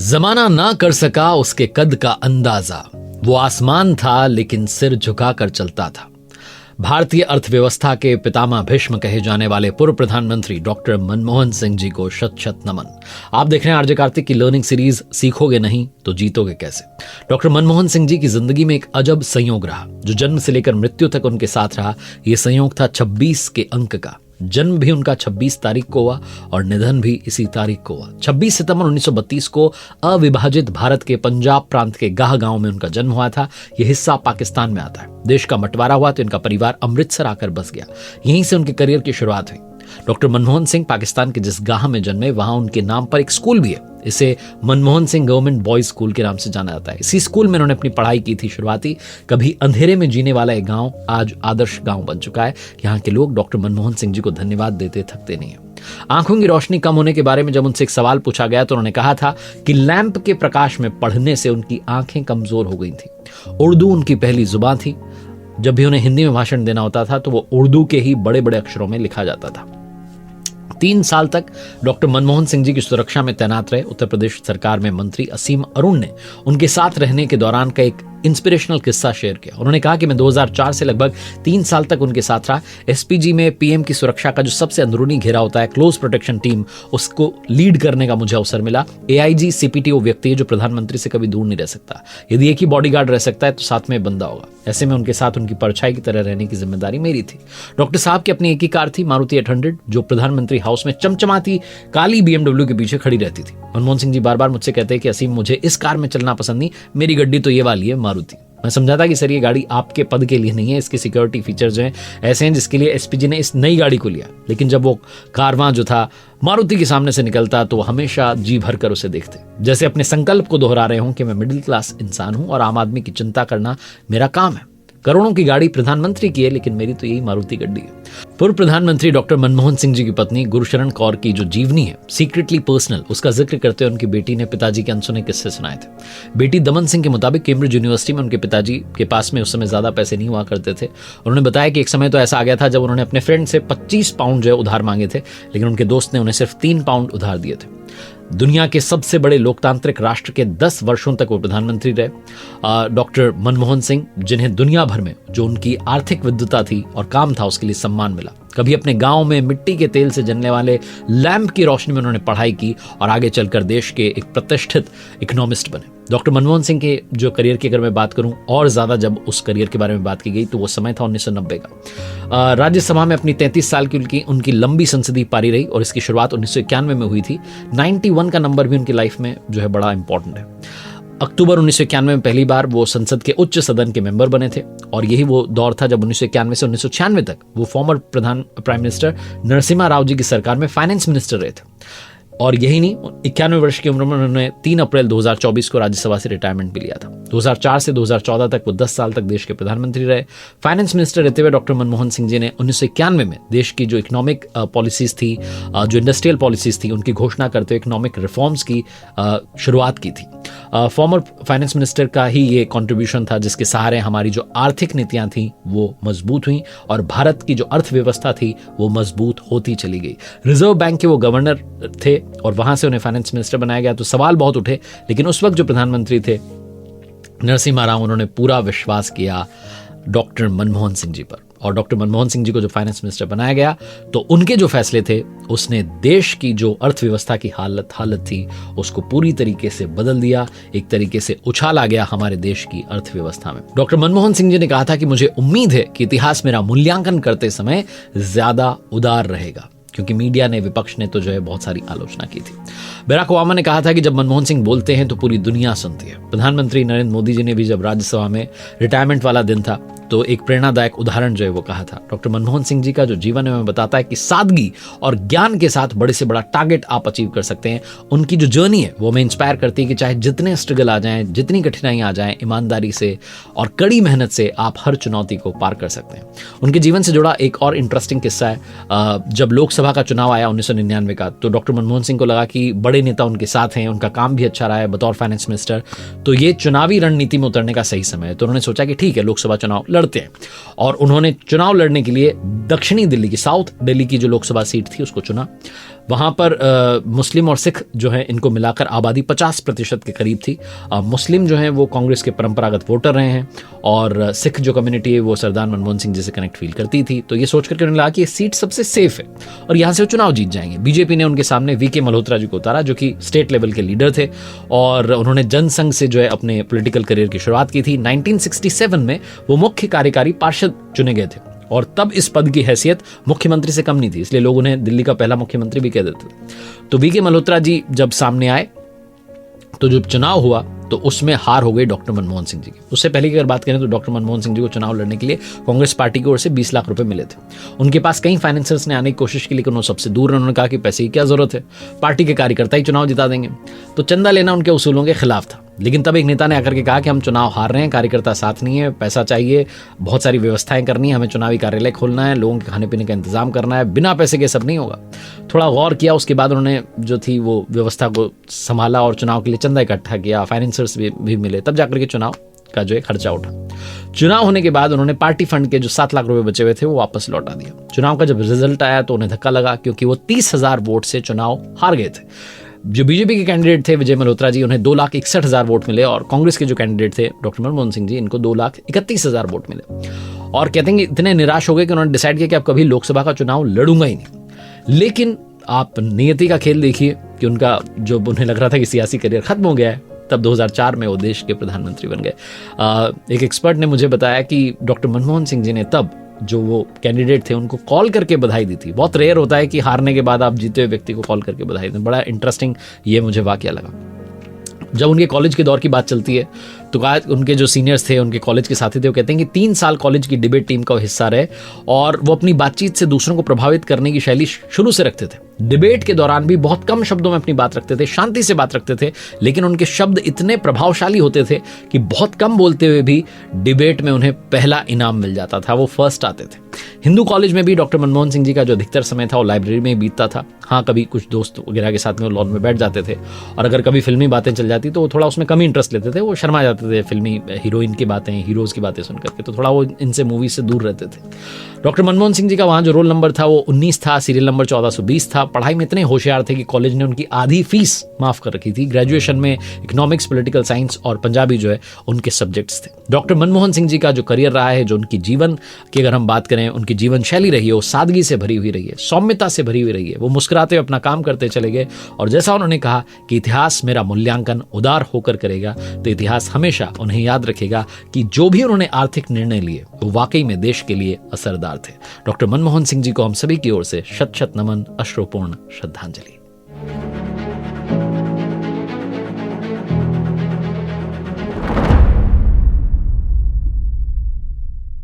जमाना ना कर सका उसके कद का अंदाजा, वो आसमान था लेकिन सिर झुकाकर चलता था। भारतीय अर्थव्यवस्था के पितामह भीष्म कहे जाने वाले पूर्व प्रधानमंत्री डॉक्टर मनमोहन सिंह जी को शत शत नमन। आप देख रहे हैं आरजे कार्तिक की लर्निंग सीरीज सीखोगे नहीं तो जीतोगे कैसे। डॉक्टर मनमोहन सिंह जी की जिंदगी में एक अजब संयोग रहा जो जन्म से लेकर मृत्यु तक उनके साथ रहा। यह संयोग था 26 के अंक का। जन्म भी उनका 26 तारीख को हुआ और निधन भी इसी तारीख को हुआ। 26 सितंबर 1932 को अविभाजित भारत के पंजाब प्रांत के गाह गांव में उनका जन्म हुआ था। यह हिस्सा पाकिस्तान में आता है। देश का बंटवारा हुआ तो इनका परिवार अमृतसर आकर बस गया। यहीं से उनके करियर की शुरुआत हुई। डॉक्टर मनमोहन सिंह पाकिस्तान के जिस गांव में जन्मे वहां उनके नाम पर एक स्कूल भी है। इसे Manmohan Singh government boys school के नाम से जाना जाता है। इसी स्कूल में उन्होंने अपनी पढ़ाई की थी शुरुआती। कभी अंधेरे में जीने वाला एक गांव आज आदर्श गांव बन चुका है। यहाँ के लोग डॉक्टर मनमोहन सिंह जी को धन्यवाद देते थकते नहीं है। आंखों की रोशनी कम होने के बारे में जब उनसे एक सवाल पूछा गया तो उन्होंने कहा था कि लैंप के प्रकाश में पढ़ने से उनकी आंखें कमजोर हो गई थी। उर्दू उनकी पहली जुबान थी। जब भी उन्हें हिंदी में भाषण देना होता था तो वो उर्दू के ही बड़े बड़े अक्षरों में लिखा जाता था। 3 साल तक डॉक्टर मनमोहन सिंह जी की सुरक्षा में तैनात रहे। उत्तर प्रदेश सरकार में मंत्री असीम अरुण ने उनके साथ रहने के दौरान का एक इंस्पिरेशनल किस्सा शेयर किया। उन्होंने कहा कि मैं 2004 से लगभग 3 साल तक उनके साथ रहा। एसपीजी में पीएम की सुरक्षा का जो सबसे अंदरूनी घेरा होता है, क्लोज प्रोटेक्शन टीम, उसको लीड करने का मुझे अवसर मिला। एआईजी सीपीटी वो व्यक्ति है जो प्रधानमंत्री से कभी दूर नहीं रह सकता। यदि एक ही बॉडीगार्ड रह सकता है तो साथ में बंदा होगा। ऐसे में उनके साथ उनकी परछाई की तरह रहने की जिम्मेदारी मेरी थी। डॉक्टर साहब की अपनी एक ही कार थी, मारुति 800, जो प्रधानमंत्री हाउस में चमचमाती काली बीएमडब्ल्यू के पीछे खड़ी रहती थी। मनमोहन सिंह जी बार बार मुझसे कहते हैं कि असीम मुझे इस कार में चलना पसंद नहीं, मेरी गड्डी तो ये वाली है मारुति। मैं समझाता कि सर ये गाड़ी आपके पद के लिए नहीं है, इसके सिक्योरिटी फीचर्स जो हैं ऐसे हैं जिसके लिए एसपीजी ने इस नई गाड़ी को लिया। लेकिन जब वो कारवां जो था मारुति के सामने से निकलता तो वो हमेशा जी भर कर उसे देखते, जैसे अपने संकल्प को दोहरा रहे हों कि मैं मिडिल क्लास इंसान हूं और आम आदमी की चिंता करना मेरा काम है। करोड़ों की गाड़ी प्रधानमंत्री की है लेकिन मेरी तो यही मारुति गड्डी है। पूर्व प्रधानमंत्री डॉक्टर मनमोहन सिंह जी की पत्नी गुरशरण कौर की जो जीवनी है सीक्रेटली पर्सनल, उसका जिक्र करते हुए उनकी बेटी ने पिताजी के अनसुने किस्से सुनाए थे। बेटी दमन सिंह के मुताबिक कैम्ब्रिज यूनिवर्सिटी में उनके पिताजी के पास में उस समय ज्यादा पैसे नहीं हुआ करते थे। उन्होंने बताया कि एक समय तो ऐसा आ गया था जब उन्होंने अपने फ्रेंड से 25 पाउंड जो है उधार मांगे थे, लेकिन उनके दोस्त ने उन्हें सिर्फ 3 पाउंड उधार दिए थे। दुनिया के सबसे बड़े लोकतांत्रिक राष्ट्र के 10 वर्षों तक वो प्रधानमंत्री रहे। डॉक्टर मनमोहन सिंह, जिन्हें दुनिया भर में जो उनकी आर्थिक विद्वता थी और काम था उसके लिए सम्मान मिला। कभी अपने गांव में मिट्टी के तेल से जलने वाले लैंप की रोशनी में उन्होंने पढ़ाई की और आगे चलकर देश के एक प्रतिष्ठित इकोनॉमिस्ट बने। डॉक्टर मनमोहन सिंह के जो करियर की अगर मैं बात करूं और ज्यादा जब उस करियर के बारे में बात की गई तो वो समय था 1990 का। राज्यसभा में अपनी 33 साल की उनकी लंबी संसदीय पारी रही और इसकी शुरुआत 1991 में हुई थी। 91 का नंबर भी उनकी लाइफ में जो है बड़ा इंपॉर्टेंट है। अक्टूबर 1991 में पहली बार वो संसद के उच्च सदन के मेंबर बने थे और यही वो दौर था जब 1991 से 1996 तक वो former prime minister Narasimha Rao ji की सरकार में फाइनेंस मिनिस्टर रहे थे। और यही नहीं, 91 वर्ष की उम्र में उन्होंने 3 अप्रैल 2024 को राज्यसभा से रिटायरमेंट भी लिया था। 2004 से 2014 तक वो 10 साल तक देश के प्रधानमंत्री रहे। फाइनेंस मिनिस्टर रहते हुए डॉक्टर मनमोहन सिंह जी ने 1991 में देश की जो इकोनॉमिक पॉलिसीज थी, जो इंडस्ट्रियल पॉलिसीज थी, उनकी घोषणा करते हुए इकोनॉमिक रिफॉर्म्स की शुरुआत की थी। फॉर्मर फाइनेंस मिनिस्टर का ही ये कंट्रीब्यूशन था जिसके सहारे हमारी जो आर्थिक नीतियां थी वो मजबूत हुई और भारत की जो अर्थव्यवस्था थी वो मजबूत होती चली गई। रिजर्व बैंक के वो गवर्नर थे और वहां से उन्हें फाइनेंस मिनिस्टर बनाया गया तो सवाल बहुत उठे, लेकिन उस वक्त जो प्रधानमंत्री थे नरसिम्हा राव, उन्होंने पूरा विश्वास किया डॉक्टर मनमोहन सिंह जी पर और डॉक्टर मनमोहन सिंह जी को जो फाइनेंस मिनिस्टर बनाया गया तो उनके जो फैसले थे उसने देश की जो अर्थव्यवस्था की हालत थी उसको पूरी तरीके से बदल दिया। एक तरीके से उछाला गया हमारे देश की अर्थव्यवस्था में। डॉक्टर मनमोहन सिंह जी ने कहा था कि मुझे उम्मीद है कि इतिहास मेरा मूल्यांकन करते समय ज्यादा उदार रहेगा, क्योंकि मीडिया ने, विपक्ष ने तो जो है बहुत सारी आलोचना की थी। बराक ओबामा ने कहा था कि जब मनमोहन सिंह बोलते हैं तो पूरी दुनिया सुनती है। प्रधानमंत्री नरेंद्र मोदी जी ने भी जब राज्यसभा में रिटायरमेंट वाला दिन था तो एक प्रेरणादायक उदाहरण जो है वो कहा था। डॉक्टर मनमोहन सिंह जी का जो जीवन है वो बताता है कि सादगी और ज्ञान के साथ बड़े से बड़ा टारगेट आप अचीव कर सकते हैं। उनकी जो जर्नी है वो हमें इंस्पायर करती है कि चाहे जितने स्ट्रगल आ जाएं, जितनी कठिनाई आ जाएं, ईमानदारी से और कड़ी मेहनत से आप हर चुनौती को पार कर सकते हैं। उनके जीवन से जुड़ा एक और इंटरेस्टिंग किस्सा है, जब लोकसभा का चुनाव आया 1999 का तो डॉक्टर मनमोहन सिंह को लगा कि बड़े नेता उनके साथ हैं, उनका काम भी अच्छा रहा है बतौर फाइनेंस मिनिस्टर, तो ये चुनावी रणनीति में उतरने का सही समय है। तो उन्होंने सोचा कि ठीक है, लोकसभा चुनाव लड़ते हैं और उन्होंने चुनाव लड़ने के लिए दक्षिणी दिल्ली की, साउथ दिल्ली की जो लोकसभा सीट थी उसको चुना। वहाँ पर मुस्लिम और सिख जो हैं इनको मिलाकर आबादी 50% के करीब थी। मुस्लिम जो हैं वो कांग्रेस के परंपरागत वोटर रहे हैं और सिख जो कम्युनिटी है वो सरदार मनमोहन सिंह जी से कनेक्ट फील करती थी। तो ये सोच करके उन्होंने लगा कि ये सीट सबसे सेफ है और यहाँ से वो चुनाव जीत जाएंगे। बीजेपी ने उनके सामने वीके मल्होत्रा जी को उतारा जो कि स्टेट लेवल के लीडर थे और उन्होंने जनसंघ से जो है अपने पॉलिटिकल करियर की शुरुआत की थी। 1967 में वो मुख्य कार्यकारी पार्षद चुने गए थे और तब इस पद की हैसियत मुख्यमंत्री से कम नहीं थी, इसलिए लोग उन्हें दिल्ली का पहला मुख्यमंत्री भी कह देते थे। तो वीके मल्होत्रा जी जब सामने आए तो जब चुनाव हुआ तो उसमें हार हो गई डॉक्टर मनमोहन सिंह जी की। उससे पहले की अगर बात करें तो डॉक्टर मनमोहन सिंह जी को चुनाव लड़ने के लिए कांग्रेस पार्टी की ओर से 20 लाख रुपए मिले थे। उनके पास कई फाइनेंसर्स ने आने की कोशिश की लेकिन वो सबसे दूर। उन्होंने कहा कि पैसे की क्या जरूरत है, पार्टी के कार्यकर्ता ही चुनाव जिता देंगे। तो चंदा लेना उनके उसूलों के खिलाफ था। लेकिन तब एक नेता ने आकर के कहा कि हम चुनाव हार रहे हैं, कार्यकर्ता साथ नहीं है, पैसा चाहिए, बहुत सारी व्यवस्थाएं करनी है, हमें चुनावी कार्यालय खोलना है, लोगों के खाने पीने का इंतजाम करना है, बिना पैसे के सब नहीं होगा। थोड़ा गौर किया, उसके बाद उन्होंने जो थी वो व्यवस्था को संभाला और चुनाव के लिए चंदा इकट्ठा किया, फाइनेंसर्स भी मिले, तब जाकर के चुनाव का जो है खर्चा उठा। चुनाव होने के बाद उन्होंने पार्टी फंड के जो 7 लाख रुपए बचे हुए थे वो वापस लौटा दिया। चुनाव का जब रिजल्ट आया तो उन्हें धक्का लगा क्योंकि वो 30,000 वोट से चुनाव हार गए थे। जो बीजेपी के कैंडिडेट थे विजय मल्होत्रा जी, उन्हें 2,61,000 वोट मिले और कांग्रेस के जो कैंडिडेट थे डॉक्टर मनमोहन सिंह जी, इनको 2,31,000 वोट मिले। और कहते हैं कि इतने निराश हो गए कि उन्होंने डिसाइड किया कि अब कभी लोकसभा का चुनाव लड़ूंगा ही नहीं। लेकिन आप नियति का खेल देखिए कि उनका जो उन्हें लग रहा था कि सियासी करियर खत्म हो गया है, तब 2004 में वो देश के प्रधानमंत्री बन गए। एक एक्सपर्ट ने मुझे बताया कि डॉक्टर मनमोहन सिंह जी ने तब जो वो कैंडिडेट थे उनको कॉल करके बधाई दी थी। बहुत रेयर होता है कि हारने के बाद आप जीते हुए व्यक्ति को कॉल करके बधाई दें। बड़ा इंटरेस्टिंग ये मुझे वाकया लगा। जब उनके कॉलेज के दौर की बात चलती है तो कहा उनके जो सीनियर्स थे, उनके कॉलेज के साथी थे, वो कहते हैं कि 3 साल कॉलेज की डिबेट टीम का हिस्सा रहे और वो अपनी बातचीत से दूसरों को प्रभावित करने की शैली शुरू से रखते थे। डिबेट के दौरान भी बहुत कम शब्दों में अपनी बात रखते थे, शांति से बात रखते थे, लेकिन उनके शब्द इतने प्रभावशाली होते थे कि बहुत कम बोलते हुए भी डिबेट में उन्हें पहला इनाम मिल जाता था, वो फर्स्ट आते थे। हिंदू कॉलेज में भी डॉक्टर मनमोहन सिंह जी का जो अधिकतर समय था वो लाइब्रेरी में ही बीतता था। हाँ, कभी कुछ दोस्त वगैरह के साथ में वो लॉन में बैठ जाते थे और अगर कभी फिल्मी बातें चल जाती तो वो थोड़ा उसमें कम इंटरेस्ट लेते थे, वो शर्मा जाते थे फिल्मी हीरोइन की बातें, हीरोज की बातें सुन करके, तो थोड़ा वो इनसे मूवी से दूर रहते थे। डॉक्टर मनमोहन सिंह जी का वहाँ जो रोल नंबर था वो 19 था, सीरियल नंबर 1420 था। पढ़ाई में इतने होशियार थे कि कॉलेज ने उनकी आधी फीस माफ कर रखी थी। ग्रेजुएशन में इकोनॉमिक्स, पॉलिटिकल साइंस और पंजाबी जो है उनके सब्जेक्ट्स थे। डॉक्टर मनमोहन सिंह जी का जो करियर रहा है, जो उनकी जीवन की अगर हम बात करें, उनकी जीवन शैली रही है वो सादगी से भरी हुई रही है, सौम्यता से भरी हुई रही है। वो मुस्कुराते हुए अपना काम करते चले गए और जैसा उन्होंने कहा कि इतिहास मेरा मूल्यांकन उदार होकर करेगा, तो इतिहास हमेशा उन्हें याद रखेगा कि जो भी उन्होंने आर्थिक निर्णय लिए वो वाकई में देश के लिए असरदार थे। डॉक्टर मनमोहन सिंह जी को हम सभी की ओर से शत शत नमन, अश्रुपूर्ण श्रद्धांजलि।